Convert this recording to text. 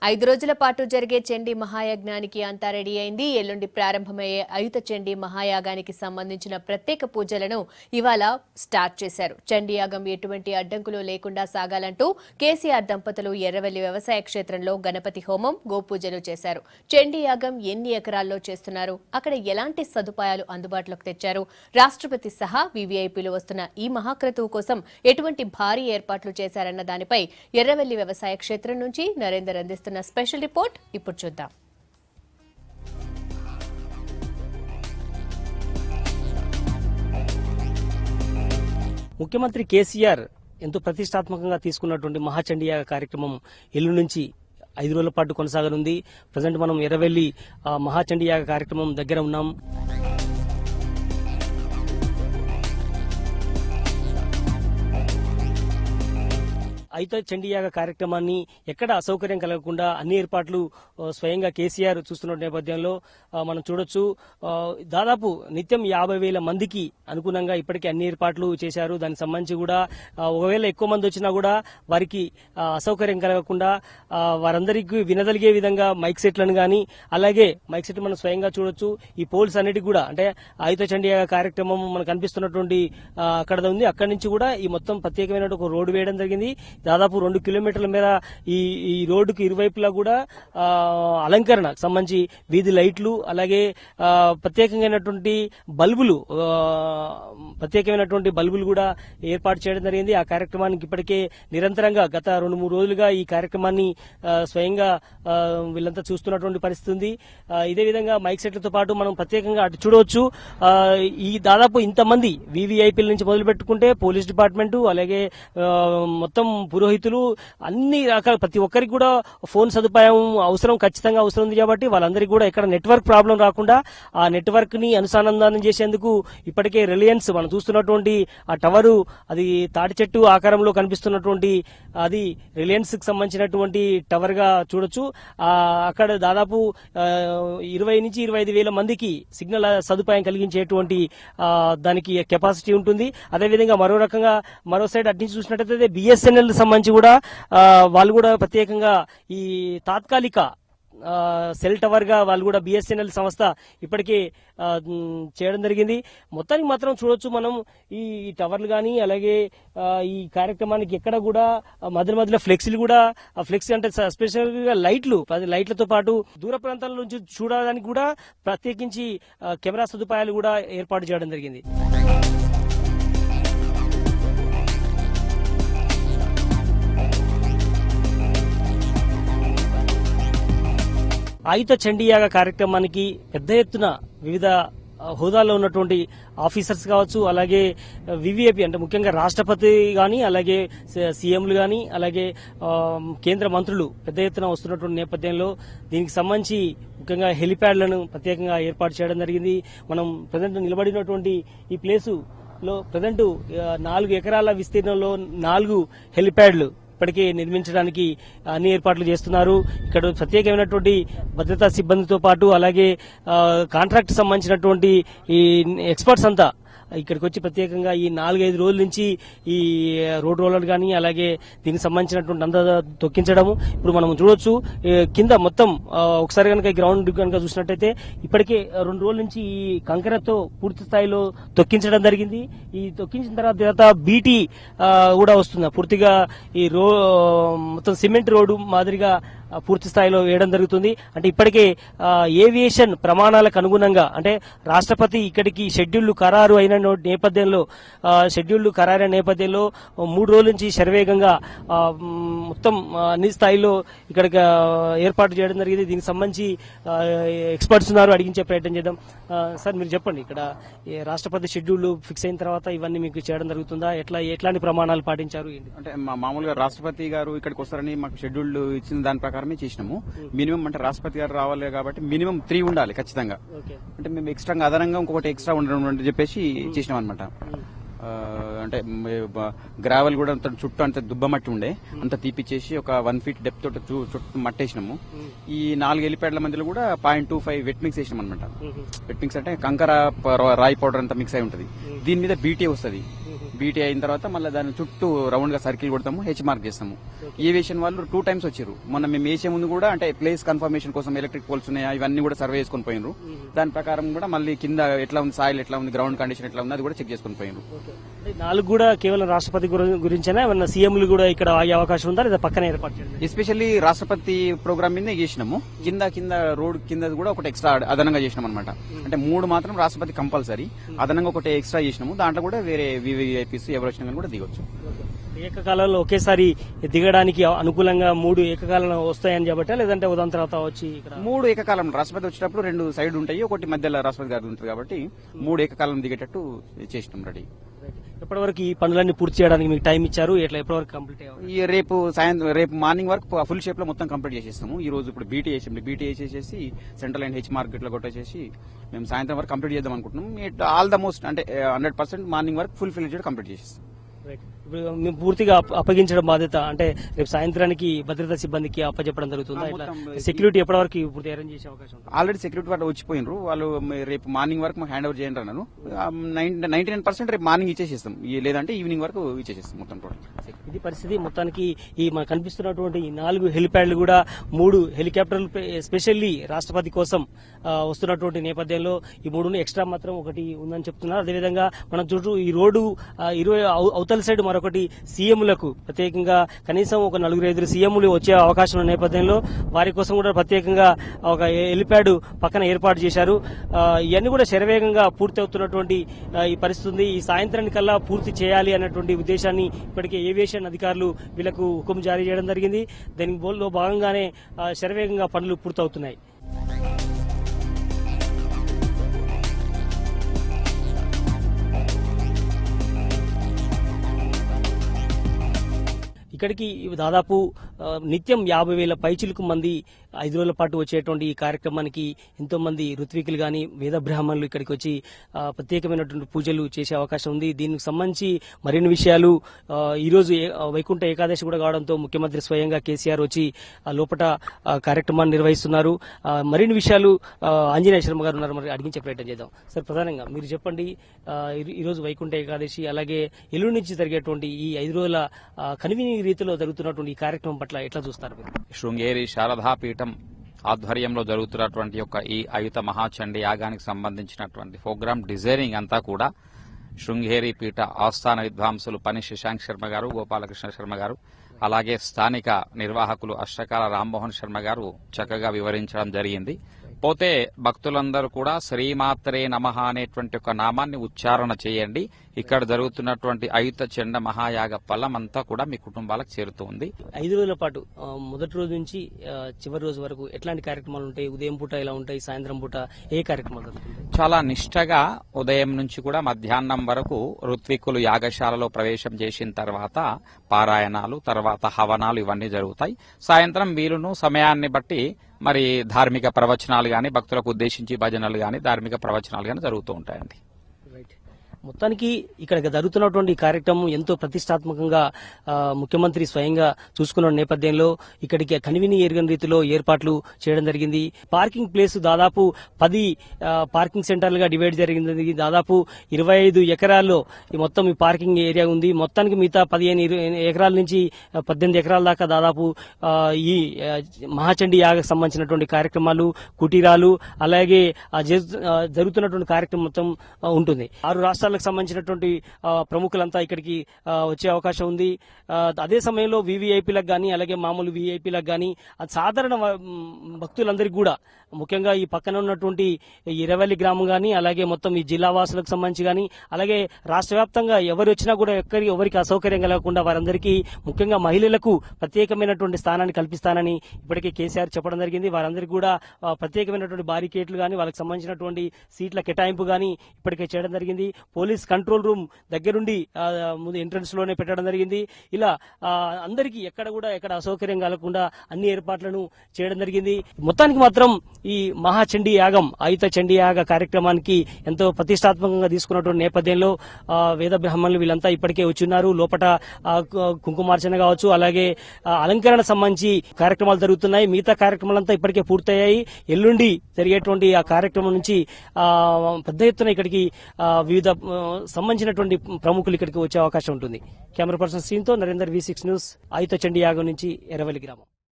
5 రోజుల పాటు జరిగే చండీ మహాయజ్ఞానికి అంతా రెడీ అయింది. ఎల్లుండి ప్రారంభమయ్యే అయుత చండీ మహాయాగానికి సంబంధించిన ప్రత్యేక పూజలను ఇవాళ స్టార్ట్ చేశారు. చండీ యాగం ఎటువంటి అడ్డంకులు లేకుండా సాగాలంటూ కేసీఆర్ దంపతులు ఎర్రవెల్లి వ్యవసాయ క్షేత్రంలో గణపతి హోమం, గోపూజలు చేశారు. చండీ యాగం ఎన్ని ఎకరాల్లో చేస్తున్నారు, అక్కడ ఎలాంటి సదుపాయాలు అందుబాటులోకి తెచ్చారు, రాష్ట్రపతి సహా వీవీఐపీలు వస్తున్న ఈ మహాక్రతువు కోసం ఎటువంటి భారీ ఏర్పాట్లు చేశారన్న దానిపై ఎర్రవెల్లి వ్యవసాయ క్షేత్రం నుంచి నరేందర్ అందిస్తున్న స్పెషల్ రిపోర్ట్ ఇప్పుడు చూద్దాం. ముఖ్యమంత్రి కేసీఆర్ ఎంతో ప్రతిష్టాత్మకంగా తీసుకున్నటువంటి మహాచండీ యాగ కార్యక్రమం ఎల్లుండి నుంచి 5 రోజుల పాటు కొనసాగనుంది. ప్రజెంట్ మనం ఎర్రవెల్లి మహాచండీ యాగ కార్యక్రమం దగ్గర ఉన్నాం. అయితే చండీయాగ కార్యక్రమాన్ని ఎక్కడ అసౌకర్యం కలగకుండా అన్ని ఏర్పాట్లు స్వయంగా కేసీఆర్ చూస్తున్న నేపథ్యంలో మనం చూడొచ్చు. దాదాపు నిత్యం 50,000 మందికి అనుగుణంగా ఇప్పటికే అన్ని ఏర్పాట్లు చేశారు. దానికి సంబంధించి కూడా ఒకవేళ ఎక్కువ మంది వచ్చినా కూడా వారికి అసౌకర్యం కలగకుండా వారందరికీ వినదలిగే విధంగా మైక్ సెట్లను గానీ, అలాగే మైక్ సెట్ మనం స్వయంగా చూడొచ్చు. ఈ పోల్స్ అన్నిటికీ కూడా అంటే ఆయుధ చండీయాగ కార్యక్రమం మనకు కనిపిస్తున్నటువంటి అక్కడ ఉంది. అక్కడి నుంచి కూడా ఈ మొత్తం ప్రత్యేకమైన ఒక రోడ్డు వేయడం జరిగింది. దాదాపు 2 కిలోమీటర్ల మేర ఈ రోడ్డుకు ఇరువైపులా కూడా అలంకరణ సంబంధించి వీధి లైట్లు, అలాగే ప్రత్యేకమైనటువంటి బల్బులు కూడా ఏర్పాటు చేయడం జరిగింది. ఆ కార్యక్రమానికి ఇప్పటికే నిరంతరంగా గత 2-3 రోజులుగా ఈ కార్యక్రమాన్ని స్వయంగా వీళ్ళంతా చూస్తున్నటువంటి పరిస్థితి ఉంది. ఇదే విధంగా మైక్ సెట్లతో పాటు మనం ప్రత్యేకంగా అటు చూడవచ్చు. ఈ దాదాపు ఇంతమంది వీవీఐపీల నుంచి మొదలు పెట్టుకుంటే పోలీస్ డిపార్ట్మెంట్, అలాగే మొత్తం పురోహితులు, అన్ని రకాల ప్రతి ఒక్కరికి కూడా ఫోన్ సదుపాయం ఖచ్చితంగా అవసరం ఉంది. కాబట్టి వాళ్ళందరికీ కూడా ఎక్కడ నెట్వర్క్ ప్రాబ్లం రాకుండా ఆ నెట్వర్క్ ని అనుసంధానం చేసేందుకు ఇప్పటికే రిలయన్స్ మనం చూస్తున్నటువంటి ఆ టవరు, అది తాటి చెట్టు ఆకారంలో కనిపిస్తున్నటువంటి అది రిలయన్స్ కి సంబంధించినటువంటి టవర్ గా చూడొచ్చు. అక్కడ దాదాపు 20 నుంచి 25,000 మందికి సిగ్నల్ సదుపాయం కలిగించేటువంటి దానికి కెపాసిటీ ఉంటుంది. అదేవిధంగా మరో సైడ్ అటు నుంచి చూసినట్టయితే బిఎస్ఎన్ఎల్ సంబంధించి కూడా వాళ్ళు కూడా ప్రత్యేకంగా ఈ తాత్కాలిక సెల్ టవర్ గా వాళ్ళు కూడా బిఎస్ఎన్ఎల్ సంస్థ ఇప్పటికే చేయడం జరిగింది. మొత్తానికి మాత్రం చూడొచ్చు మనం ఈ టవర్లు కానీ, అలాగే ఈ కార్యక్రమానికి ఎక్కడ కూడా మధ్యలో ఫ్లెక్సీలు కూడా, ఫ్లెక్సీ అంటే స్పెషల్ గా లైట్లతో పాటు దూర ప్రాంతాల నుంచి చూడడానికి కూడా ప్రత్యేకించి కెమెరా సదుపాయాలు కూడా ఏర్పాటు చేయడం జరిగింది. ఆయుధ చండీయాగ కార్యక్రమానికి పెద్ద ఎత్తున వివిధ హోదాల్లో ఉన్నటువంటి ఆఫీసర్స్ కావచ్చు, అలాగే వివిఐపి అంటే ముఖ్యంగా రాష్ట్రపతి గాని, అలాగే సీఎంలు గాని, అలాగే కేంద్ర మంత్రులు పెద్ద ఎత్తున వస్తున్నటువంటి నేపథ్యంలో దీనికి సంబంధించి ముఖ్యంగా హెలిప్యాడ్లను ప్రత్యేకంగా ఏర్పాటు చేయడం జరిగింది. మనం ప్రజెంట్ నిలబడినటువంటి ఈ ప్లేసు లో ప్రజెంట్ 4 ఎకరాల విస్తీర్ణంలో 4 హెలిప్యాడ్లు ఇప్పటికే నిర్మించడానికి అన్ని ఏర్పాట్లు చేస్తున్నారు. ఇక్కడ ప్రత్యేకమైనటువంటి భద్రతా సిబ్బందితో పాటు అలాగే కాంట్రాక్ట్ సంబంధించినటువంటి ఈ ఎక్స్పర్ట్స్ అంతా ఇక్కడికి వచ్చి ప్రత్యేకంగా ఈ 4-5 రోజుల నుంచి ఈ రోడ్ రోలర్ గానీ, అలాగే దీనికి సంబంధించినటువంటి అంతా తొక్కించడము. ఇప్పుడు మనం చూడొచ్చు కింద మొత్తం ఒకసారి కనుక గ్రౌండ్ కనుక చూసినట్టయితే ఇప్పటికే 2 రోజుల నుంచి ఈ కంకరతో పూర్తి స్థాయిలో తొక్కించడం జరిగింది. ఈ తొక్కించిన తర్వాత బీటీ కూడా వస్తుంది. పూర్తిగా ఈ మొత్తం సిమెంట్ రోడ్డు మాదిరిగా పూర్తి స్థాయిలో వేయడం జరుగుతుంది. అంటే ఇప్పటికే ఏవియేషన్ ప్రమాణాలకు అనుగుణంగా అంటే రాష్ట్రపతి ఇక్కడికి షెడ్యూళ్లు ఖరారు అయిన నేపథ్యంలో 3 రోజుల నుంచి శరవేగంగా మొత్తం అన్ని స్థాయిలో ఇక్కడికి ఏర్పాటు చేయడం జరిగింది. దీనికి సంబంధించి ఎక్స్పర్ట్స్ ఉన్నారు, అడిగించే ప్రయత్నం చేద్దాం. సార్ మీరు చెప్పండి, ఇక్కడ రాష్ట్రపతి షెడ్యూల్ ఫిక్స్ అయిన తర్వాత ఇవన్నీ మీకు చేయడం జరుగుతుందా? ఎట్లాంటి ప్రమాణాలు పాటించారు? అంటే మామూలుగా రాష్ట్రపతి గారు ఇక్కడికి వస్తారని మాకు షెడ్యూల్ ఇచ్చిన దాని ప్రకారమే చేసినాము. మినిమం అంటే రాష్ట్రపతి గారు రావాలి కాబట్టి మినిమం 3 ఉండాలి ఖచ్చితంగా. అంటే మేము ఎక్స్ట్రా అదనంగా ఇంకొకటి ఎక్స్ట్రా ఉండడం అని చెప్పేసి చేసినాం అనమాట. అంటే గ్రావెల్ కూడా అంత చుట్టూ అంత దుబ్బమట్టి ఉండే అంత తీపిచ్చేసి ఒక 1 ఫీట్ డెప్త్ తోటి చుట్టూ మట్టేసినాము. ఈ 4 హెలిప్యాడ్ల మధ్యలో కూడా 0.25 వెట్ మిక్స్ వేసినాం అనమాట. వెట్ మిక్స్ అంటే కంకర రాయి పౌడర్ అంతా మిక్స్ అయి ఉంటుంది. దీని మీద బీటీ వస్తుంది. బీటీ అయిన తర్వాత మళ్ళీ దాని చుట్టూ రౌండ్ గా సర్కిల్ కొడతాము, హెచ్ మార్క్ చేస్తాము. ఏవియేషన్ వాళ్ళు 2 times వచ్చారు. మొన్న మేము వేసే ముందు కూడా అంటే ప్లేస్ కన్ఫర్మేషన్ కోసం ఎలక్ట్రిక్ పోల్స్ ఉన్నాయా ఇవన్నీ కూడా సర్వే చేసుకుని పోయినరు. దాని ప్రకారం కూడా మళ్ళీ కింద ఎట్లా ఉంది, సాయిల్ ఎట్లా ఉంది, గ్రౌండ్ కండిషన్ ఎట్లా ఉంది అది కూడా చెక్ చేసుకుని పోయినరు. 4 కూడా కేవలం రాష్ట్రపతి గురించేనా, ఏమన్నా సీఎంలు కూడా ఇక్కడ ఆగే అవకాశం ఉందా లేదా పక్కన ఏర్పాటు చేయాలి? ఎస్పెషల్లీ రాష్ట్రపతి ప్రోగ్రామ్ మీద చేసినాము. కింద రోడ్ కింద కూడా ఒకటి ఎక్స్ట్రా అదనంగా చేసినాం అనమాట. అంటే 3 మాత్రం రాష్ట్రపతి కంపల్సరీ, అదనంగా ఒకటి ఎక్స్ట్రా చేసినాము. దాంట్లో కూడా వేరే వివిఐపీస్ ఎవరు వచ్చినా కానీ కూడా దిగొచ్చు. ఏకకాలంలో ఒకేసారి దిగడానికి అనుకూలంగా 3 ఏకకాలంలో వస్తాయని చెప్పట్టే, లేదంటే ఉదాహరణ తర్వాత వచ్చి ఇక్కడ 3 ఏకకాలం రాష్ట్రపతి వచ్చేటప్పుడు 2 సైడ్ ఉంటాయి, ఒకటి మధ్యలో రాష్ట్రపతి గారు ఉంటుంది కాబట్టి 3 ఏకకాలం దిగేటట్టు చేసినాం రెడీ. ఎప్పటివరకు ఈ పనులన్నీ పూర్తి చేయడానికి మీకు టైం ఇచ్చారు, ఎట్లా ఎప్పటివరకు కంప్లీట్ అయ్యారు? ఈ రేపు మార్నింగ్ వరకు ఫుల్ షేప్ లో మొత్తం కంప్లీట్ చేసేస్తాము. ఈ రోజు ఇప్పుడు బీటీ వేసేసి సెంట్రల్ అండ్ హెచ్ మార్కెట్ లో కొట్టేసేసి మేము సాయంత్రం వరకు కంప్లీట్ చేద్దాం అనుకుంటున్నాం. ఆల్ ద మోస్ట్ అంటే 100% మార్నింగ్ వరకు ఫుల్ ఫిల్ కంప్లీట్ చేసేస్తాం. ఇప్పుడు మేము పూర్తిగా అప్పగించడం బాధ్యత అంటే రేపు సాయంత్రానికి భద్రతా సిబ్బందికి అప్పచెప్పడం జరుగుతుందా? సెక్యూరిటీ ఎప్పటివరకు పూర్తి అరేంజ్ చేసే అవకాశం ఉంది? ఆల్రెడీ సెక్యూరిటీ వాళ్ళు వచ్చిపోయినారు. వాళ్ళు రేపు మార్నింగ్ వరకు మాకు హ్యాండ్ ఓవర్ చేయండి అన్నాను. 99% రేపు మార్నింగ్ ఇచ్చేసేస్తాం, లేదంటే ఈవినింగ్ వరకు ఇచ్చేసేస్తాం మొత్తం టోటల్. ఇది పరిస్థితి. మొత్తానికి ఈ మనకు కనిపిస్తున్నటువంటి ఈ 4 హెలిప్యాడ్లు కూడా 3 హెలికాప్టర్లు స్పెషల్లీ రాష్ట్రపతి కోసం వస్తున్నటువంటి నేపథ్యంలో ఈ 3 ఎక్స్ట్రా మాత్రం ఒకటి ఉందని చెప్తున్నారు. అదేవిధంగా మనం చుట్టూ ఈ రోడ్డు అవతల సైడ్ మరొకటి సీఎంలకు ప్రత్యేకంగా కనీసం ఒక 4-5 సీఎంలు వచ్చే అవకాశం ఉన్న నేపథ్యంలో వారి కోసం కూడా ప్రత్యేకంగా ఒక హెలిప్యాడ్ పక్కన ఏర్పాటు చేశారు. ఇవన్నీ కూడా శరవేగంగా పూర్తి అవుతున్నటువంటి ఈ పరిస్థితి ఉంది. ఈ సాయంత్రానికల్లా పూర్తి చేయాలి అన్నటువంటి ఉద్దేశాన్ని ఇప్పటికే ఏవియేషన్ అధికారులు వీళ్లకు హుకుం జారీ చేయడం జరిగింది. దానిలో భాగంగానే శరవేగంగా పనులు పూర్తవుతున్నాయి. ఇక్కడికి దాదాపు నిత్యం 50,000 పైచిలకు మంది 5 రోజుల పాటు వచ్చేటువంటి ఈ కార్యక్రమానికి ఎంతో మంది ఋత్వికులు గాని వేద బ్రాహ్మణులు ఇక్కడికి వచ్చి ప్రత్యేకమైనటువంటి పూజలు చేసే అవకాశం ఉంది. దీనికి సంబంధించి మరిన్ని విషయాలు ఈ రోజు వైకుంఠ ఏకాదశి కూడా కావడంతో ముఖ్యమంత్రి స్వయంగా కేసీఆర్ వచ్చి లోపల కార్యక్రమాన్ని నిర్వహిస్తున్నారు. మరిన్ని విషయాలు ఆంజనేయ శర్మ గారు ఉన్నారు, మరి అడిగించే ప్రయత్నం చేద్దాం. సార్, ప్రధానంగా మీరు చెప్పండి, ఈ రోజు వైకుంఠ ఏకాదశి అలాగే ఎల్లుండి నుంచి జరిగేటువంటి ఈ 5 రోజుల కన్వీనింగ్ రీతిలో జరుగుతున్నటువంటి ఈ కార్యక్రమం పట్ల ఎట్లా చూస్తారు మీరు? శృంగేరి శారదాపీఠం ఆధ్వర్యంలో జరుగుతున్నటువంటి యొక్క ఈ అయుత మహాచండీ యాగానికి సంబంధించినటువంటి ప్రోగ్రామ్ డిజైనింగ్ అంతా కూడా శృంగేరి పీఠ ఆస్థాన విద్వాంసులు పని శశాంక్ శర్మ గారు, గోపాలకృష్ణ శర్మ గారు, అలాగే స్థానిక నిర్వాహకులు అష్టకాల రామ్మోహన్ శర్మ గారు చక్కగా వివరించడం జరిగింది. పోతే భక్తులందరూ కూడా శ్రీమాత్రే నమః అనేటువంటి ఒక నామాన్ని ఉచ్చారణ చేయండి. ఇక్కడ జరుగుతున్నటువంటి అయుత చండ మహాయాగ ఫలం అంతా కూడా మీ కుటుంబాలకు చేరుతుంది. 5 రోజుల పాటు మొదటి రోజు నుంచి చివరి రోజు వరకు ఎట్లాంటి కార్యక్రమాలు ఉంటాయి? ఉదయం పూట ఎలా ఉంటాయి, సాయంత్రం పూట ఏ కార్యక్రమాలు జరుగుతాయి? చాలా నిష్ఠగా ఉదయం నుంచి కూడా మధ్యాహ్నం వరకు ఋత్వికులు యాగశాలలో ప్రవేశం చేసిన తర్వాత పారాయణాలు, తర్వాత హవనాలు ఇవన్నీ జరుగుతాయి. సాయంత్రం వీలును సమయాన్ని బట్టి మరి ధార్మిక ప్రవచనాలు గాని, భక్తులకు ఉద్దేశించి భజనలు గాని, ధార్మిక ప్రవచనాలు గాని జరుగుతూ ఉంటాయండి. మొత్తానికి ఇక్కడ జరుగుతున్నటువంటి కార్యక్రమం ఎంతో ప్రతిష్టాత్మకంగా ముఖ్యమంత్రి స్వయంగా చూసుకున్న నేపథ్యంలో ఇక్కడికి కన్వీనింగ్ ఎరుగని రీతిలో ఏర్పాట్లు చేయడం జరిగింది. పార్కింగ్ ప్లేస్ దాదాపు 10 పార్కింగ్ సెంటర్లుగా డివైడ్ జరిగింది. దాదాపు 25 ఎకరాల్లో ఈ మొత్తం ఈ పార్కింగ్ ఏరియా ఉంది. మొత్తానికి మిగతా 15 ఎకరాల నుంచి 18 ఎకరాల దాకా దాదాపు ఈ మహాచండీ యాగకు సంబంధించినటువంటి కార్యక్రమాలు, కుటీరాలు, అలాగే జరుగుతున్నటువంటి కార్యక్రమం మొత్తం ఉంటుంది. 6 రాష్ట్రాలకు సంబంధించినటువంటి ప్రముఖులంతా ఇక్కడికి వచ్చే అవకాశం ఉంది. అదే సమయంలో వివిఐపీలకు గానీ, అలాగే మామూలు విఐపీలకు గానీ, సాధారణ భక్తులందరికీ కూడా ముఖ్యంగా ఈ పక్కన ఉన్నటువంటి ఇరవల్లి గ్రామం గానీ, అలాగే మొత్తం ఈ జిల్లా వాసులకు సంబంధించి గానీ, అలాగే రాష్ట్ర వ్యాప్తంగా ఎవరు వచ్చినా కూడా ఎవరికి అసౌకర్యం కలగకుండా వారందరికీ ముఖ్యంగా మహిళలకు ప్రత్యేకమైనటువంటి స్థానాన్ని కల్పిస్తానని ఇప్పటికే కేసీఆర్ చెప్పడం జరిగింది. వారందరికీ కూడా ప్రత్యేకమైనటువంటి బారికేట్లు గానీ, వాళ్ళకి సంబంధించినటువంటి సీట్ల కేటాయింపు గానీ ఇప్పటికే చేయడం జరిగింది. పోలీస్ కంట్రోల్ రూమ్ దగ్గరుండి ముందు ఎంట్రన్స్ లోనే పెట్టడం జరిగింది. ఇలా అందరికీ ఎక్కడ అసౌకర్యం కలగకుండా అన్ని ఏర్పాట్లను చేయడం జరిగింది. మొత్తానికి మాత్రం ఈ మహాచండీ యాగం, ఆయుత చండీ యాగ కార్యక్రమానికి ఎంతో ప్రతిష్టాత్మకంగా తీసుకున్నటువంటి నేపథ్యంలో వేద బ్రాహ్మణులు వీళ్ళంతా ఇప్పటికే వచ్చిన్నారు. లోపల కుంకుమార్చన కావచ్చు, అలాగే అలంకరణ సంబంధించి కార్యక్రమాలు జరుగుతున్నాయి. మిగతా కార్యక్రమాలంతా ఇప్పటికే పూర్తయ్యాయి. ఎల్లుండి జరిగేటువంటి ఆ కార్యక్రమం నుంచి పెద్ద ఎత్తున ఇక్కడికి వివిధ సంబంధించినటువంటి ప్రముఖులు ఇక్కడికి వచ్చే అవకాశం ఉంటుంది. కెమెరా పర్సన్ సీన్తో నరేందర్, V6 న్యూస్, ఆయుత చండీ యాగం నుంచి ఎర్రవల్లి గ్రామం.